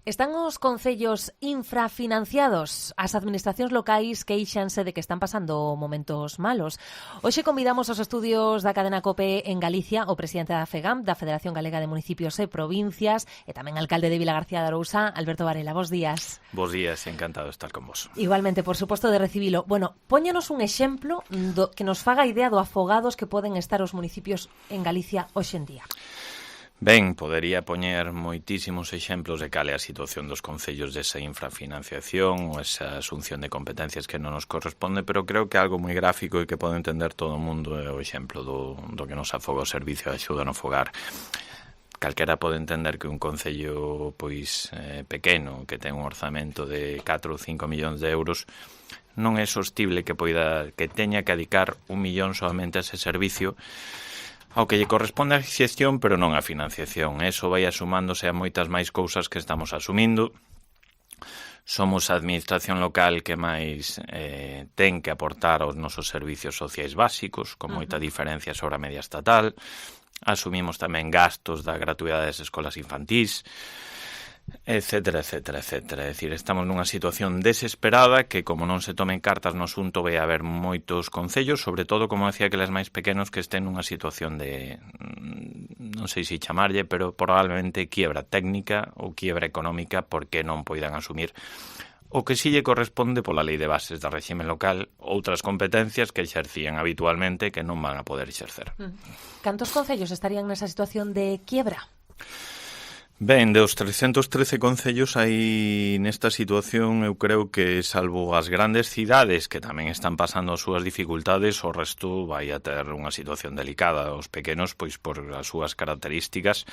Están os concellos infrafinanciados? As administracións locais queixanse de que están pasando momentos malos. Hoxe convidamos aos estudios da cadena COPE en Galicia o presidente da FEGAM, da Federación Galega de Municipios e Provincias, e tamén alcalde de Vilagarcía de Arousa, Alberto Varela. Bos días. Bos días, encantado de estar con vos. Igualmente, por suposto, de recibilo. Bueno, póñanos un exemplo que nos faga idea do afogados que poden estar os municipios en Galicia hoxe en día. Ben, podería poñer moitísimos exemplos de cal é a situación dos concellos desa infrafinanciación ou esa asunción de competencias que non nos corresponde, pero creo que algo moi gráfico e que pode entender todo o mundo é o exemplo do que nos afoga o Servicio de Axuda no Fogar. Calquera pode entender que un concello pequeno, que ten un orzamento de 4 ou 5 millóns de euros, non é sostible que teña que dedicar 1 millón solamente a ese servicio, ao que lle corresponde a xestión, pero non a financiación. Eso vai asumándose a moitas máis cousas que estamos asumindo. Somos a administración local que máis ten que aportar aos nosos servicios sociais básicos, con moita diferencia sobre a media estatal. Asumimos tamén gastos da gratuidade das escolas infantís, etcétera, etcétera, etcétera. É dicir, estamos nunha situación desesperada que, como non se tomen cartas no asunto, vai haber moitos concellos, sobre todo, como decía, aqueles máis pequenos que estén nunha situación de, non sei se chamarlle, pero probablemente quiebra técnica ou quiebra económica porque non poidan asumir o que si lle corresponde pola lei de bases da réxime local, outras competencias que exercían habitualmente que non van a poder exercer. Cantos concellos estarían nesa situación de quiebra? Ben, dos 313 concellos aí nesta situación, eu creo que, salvo as grandes cidades que tamén están pasando as súas dificultades, o resto vai a ter unha situación delicada. Os pequenos, pois por as súas características,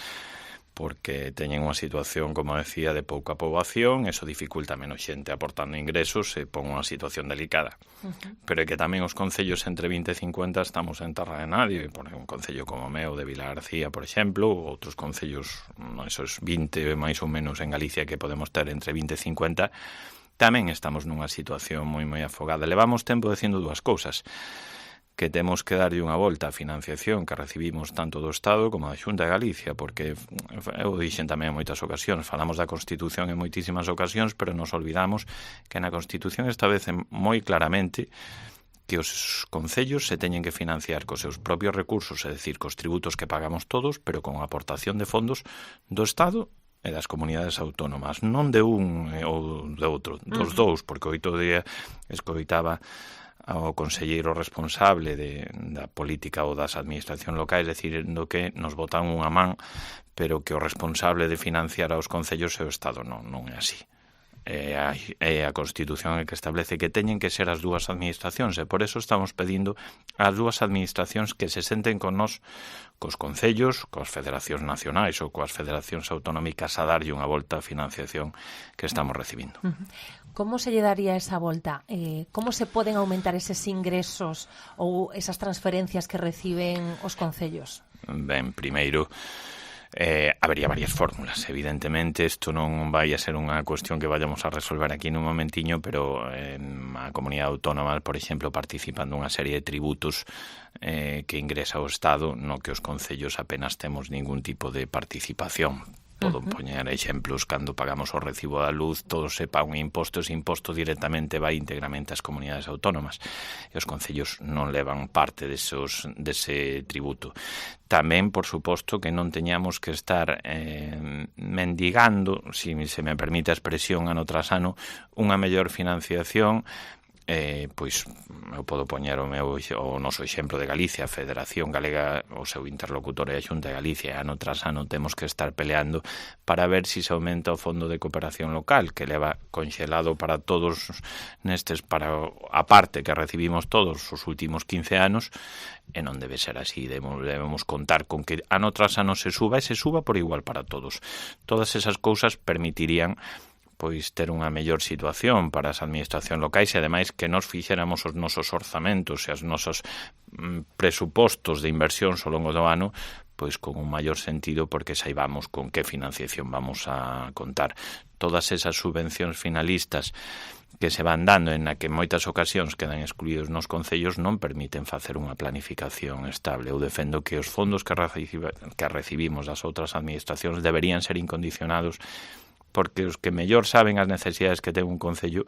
porque teñen unha situación, como decía, de pouca poboación, eso dificulta menos xente aportando ingresos e pon unha situación delicada. Pero é que tamén os concellos entre 20 e 50 estamos en terra de nadie, por un concello como o meu de Vilagarcía, por exemplo, ou outros concellos, esos 20 máis ou menos en Galicia que podemos ter entre 20 e 50, tamén estamos nunha situación moi afogada. Levamos tempo dicindo dúas cousas: que temos que darlle unha volta á financiación que recibimos tanto do Estado como da Xunta de Galicia, porque eu dixen tamén en moitas ocasións, falamos da Constitución en moitísimas ocasións, pero nos olvidamos que na Constitución establece moi claramente que os concellos se teñen que financiar cos seus propios recursos, é dicir, cos tributos que pagamos todos, pero con aportación de fondos do Estado e das comunidades autónomas, non de un ou de outro, dos dous, porque outro día escoitaba ao conselleiro responsable da política ou das administracións locais dicindo que nos botan unha man, pero que o responsable de financiar aos concellos é o Estado. Non é así. É a Constitución que establece que teñen que ser as dúas administracións, e por eso estamos pedindo ás dúas administracións que se senten con nós, cos concellos, coas federacións nacionais ou coas federacións autonómicas, a darlle unha volta á financiación que estamos recibindo. Como se lle daría esa volta? Como se poden aumentar eses ingresos ou esas transferencias que reciben os concellos? Ben, primeiro, habería varias fórmulas. Evidentemente, isto non vai a ser unha cuestión que vayamos a resolver aquí nun momentiño, pero a comunidade autónoma, por exemplo, participan dunha serie de tributos que ingresa o Estado, no que os concellos apenas temos ningún tipo de participación. Podo poñer exemplos, cando pagamos o recibo da luz, todo se paga un imposto, ese imposto directamente vai íntegramente ás comunidades autónomas, e os concellos non levan parte dese tributo. Tamén, por suposto, que non teñamos que estar mendigando, se me permite a expresión ano tras ano, unha mellor financiación. Pois eu podo poñer o noso exemplo de Galicia, a Federación Galega, o seu interlocutor é a Xunta de Galicia, ano tras ano temos que estar peleando para ver se aumenta o Fondo de Cooperación Local, que leva conxelado para todos para a parte que recibimos todos os últimos 15 anos, e non debe ser así. Debemos contar con que ano tras ano se suba, e se suba por igual para todos. Todas esas cousas permitirían ter unha mellor situación para as administracións locais, e ademais que nos fixéramos os nosos orzamentos e os nosos presupostos de inversións ao longo do ano con un maior sentido, porque saibamos con que financiación vamos a contar. Todas esas subvencións finalistas que se van dando, en a que en moitas ocasións quedan excluídos nos concellos, non permiten facer unha planificación estable. Eu defendo que os fondos que recibimos das outras administracións deberían ser incondicionados porque os que mellor saben as necesidades que ten un concello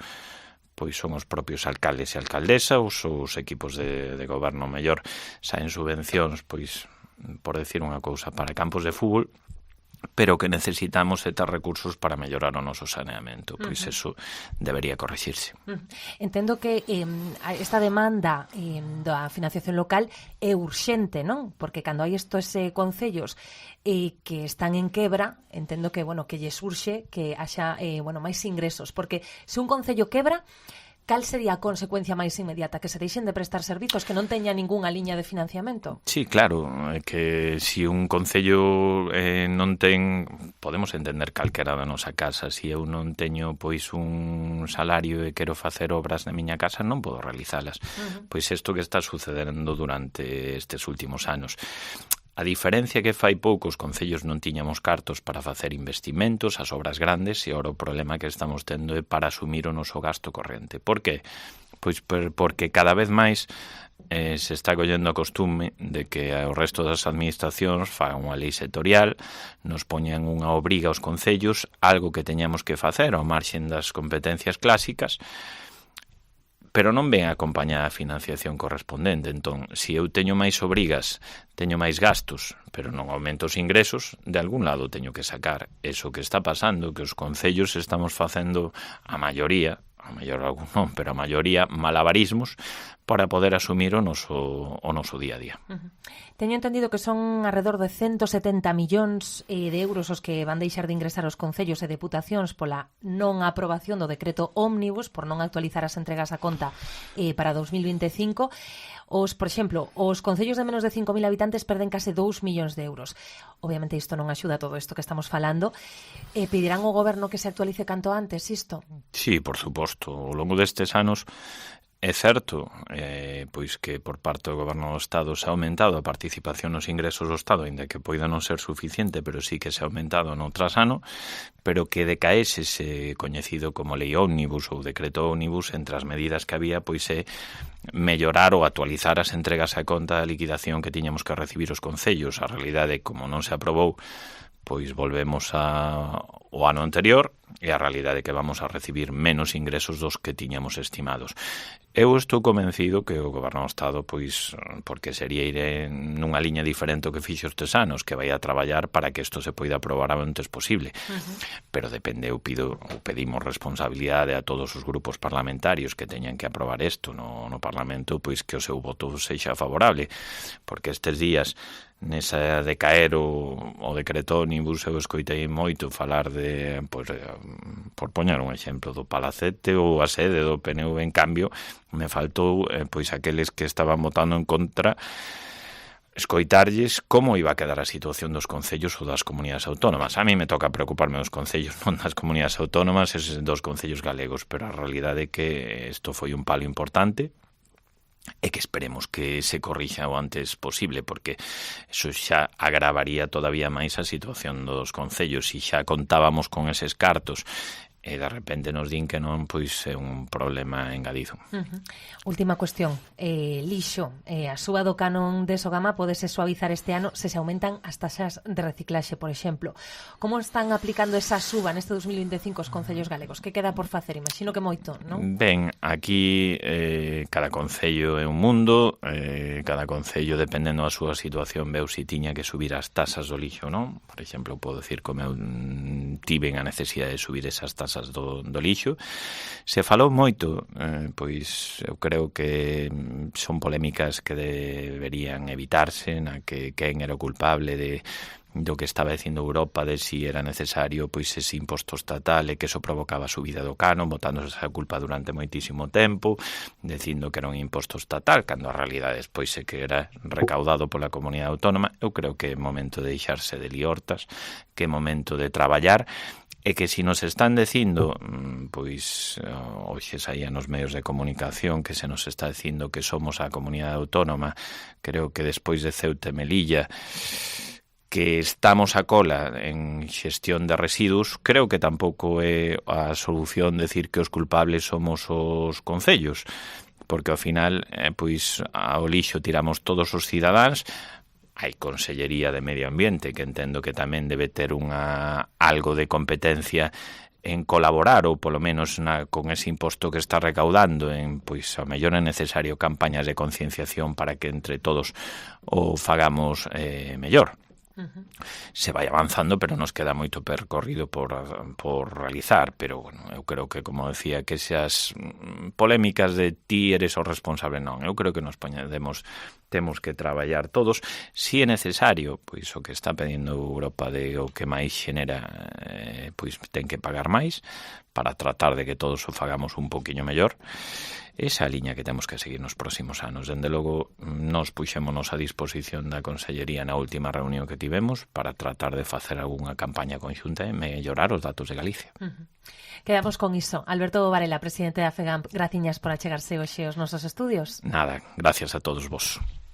pois son os propios alcaldes e alcaldesas, os equipos de goberno mellor saen subvencións, pois, por decir unha cousa, para campos de fútbol, pero que necesitamos ter recursos para mellorar o noso saneamento. Pois eso debería corrixirse. Entendo que esta demanda da financiación local é urxente, non? Porque cando hai estos concellos que están en quebra, entendo que, bueno, que lle surxe que haxa, máis ingresos. Porque se un concello quebra, cal sería a consecuencia máis inmediata? Que se deixen de prestar servizos, que non teña ningunha liña de financiamento? Sí, claro, que se un concello non ten, podemos entender calquera da nosa casa, se eu non teño pois un salario e quero facer obras na miña casa, non podo realizalas. Pois isto que está sucedendo durante estes últimos anos. A diferencia que fai pouco os concellos non tiñamos cartos para facer investimentos, as obras grandes, e ora o problema que estamos tendo é para asumir o noso gasto corrente. Por que? Pois porque cada vez máis se está collendo a costume de que o resto das administracións fagan unha lei sectorial, nos poñan unha obriga aos concellos, algo que teñamos que facer ao marxen das competencias clásicas, pero non ven acompañada a financiación correspondente. Entón, se eu teño máis obrigas, teño máis gastos, pero non aumento os ingresos, de algún lado teño que sacar. Eso que está pasando, que os concellos estamos facendo a maioría, a mellor algún non, pero a maioría malabarismos para poder asumir o noso día a día. Teño entendido que son alrededor de 170 millóns de euros os que van deixar de ingresar os concellos e deputacións pola non aprobación do decreto ómnibus, por non actualizar as entregas a conta para 2025. Por exemplo, os concellos de menos de 5.000 habitantes perden case 2 millóns de euros. Obviamente isto non axuda a todo isto que estamos falando. Pedirán ao goberno que se actualice canto antes isto? Sí, por suposto. Ao longo destes anos é certo, pois que por parte do Goberno do Estado se ha aumentado a participación nos ingresos do Estado, ainda que poida non ser suficiente, pero sí que se ha aumentado no tras ano, pero que decaese ese coñecido como lei ómnibus ou decreto ómnibus, entre as medidas que había, pois é mellorar ou actualizar as entregas a conta da liquidación que tiñamos que recibir os concellos. A realidade, como non se aprobou, pois volvemos ao ano anterior, e a realidade é que vamos a recibir menos ingresos dos que tiñamos estimados. Eu estou convencido que o Goberno do Estado, pois, porque sería ir nunha liña diferente ao que fixo estes anos, que vai a traballar para que isto se poida aprobar o antes posible. Pero depende, pedimos responsabilidade a todos os grupos parlamentarios que teñan que aprobar isto no Parlamento, pois que o seu voto sexa favorable, porque estes días nesa de caer o decreto ómnibus eu escoitei moito falar de, por poñer un exemplo, do Palacete ou a sede do PNV. En cambio, me faltou pois aqueles que estaban votando en contra escoitarlles como iba a quedar a situación dos concellos ou das comunidades autónomas. A mí me toca preocuparme dos concellos, non das comunidades autónomas, dos concellos galegos, pero a realidade é que isto foi un palo importante e que esperemos que se corrixa o antes posible, porque eso xa agravaría todavía máis a situación dos concellos. Se xa contábamos con eses cartos e de repente nos din que non, pois é un problema engadido. Última cuestión, lixo, a suba do canon de Sogama podese suavizar este ano se aumentan as taxas de reciclaxe, por exemplo. Como están aplicando esa suba neste 2025 os concellos galegos? Que queda por facer? Imagino que moito, non? Ben, aquí cada concello é un mundo, cada concello, dependendo da súa situación, veu se tiña que subir as taxas do lixo, non? Por exemplo, podo dicir como eu tiven a necesidade de subir esas taxas do lixo. Se falou moito, pois eu creo que son polémicas que deberían evitarse, na que quen era o culpable do que estaba dicindo Europa, de si era necesario pois ese imposto estatal e que eso provocaba a subida do canon, botándose esa culpa durante moitísimo tempo, dicindo que era un imposto estatal, cando a realidade despois é que era recaudado pola comunidade autónoma. Eu creo que é momento de deixarse de liortas, que é momento de traballar, e que se nos están dicindo, pois hoxe saía nos medios de comunicación que se nos está dicindo que somos a comunidade autónoma, creo que despois de Ceuta e Melilla, que estamos a cola en xestión de residuos, creo que tampouco é a solución decir que os culpables somos os concellos, porque ao final, pois ao lixo tiramos todos os cidadáns. hai Consellería de Medio Ambiente, que entendo que tamén debe ter algo de competencia en colaborar, ou polo menos con ese imposto que está recaudando, pois ao mellor é necesario campañas de concienciación para que entre todos o fagamos mellor. Se vai avanzando, pero nos queda moito percorrido por realizar, pero bueno, eu creo que, como decía, que esas polémicas de ti eres o responsable, non, eu creo que nos temos que traballar todos, si é necesario, pois o que está pedindo Europa de o que máis xenera, pois ten que pagar máis para tratar de que todos o fagamos un poquinho mellor. Esa liña que temos que seguir nos próximos anos. Dende logo, nos puxémonos a disposición da Consellería na última reunión que tivemos para tratar de facer algunha campaña conxunta e mellorar os datos de Galicia. Quedamos con iso. Alberto Varela, presidente da FEGAMP, graciñas por achegarse hoxe aos nosos estudios. Nada, gracias a todos vos.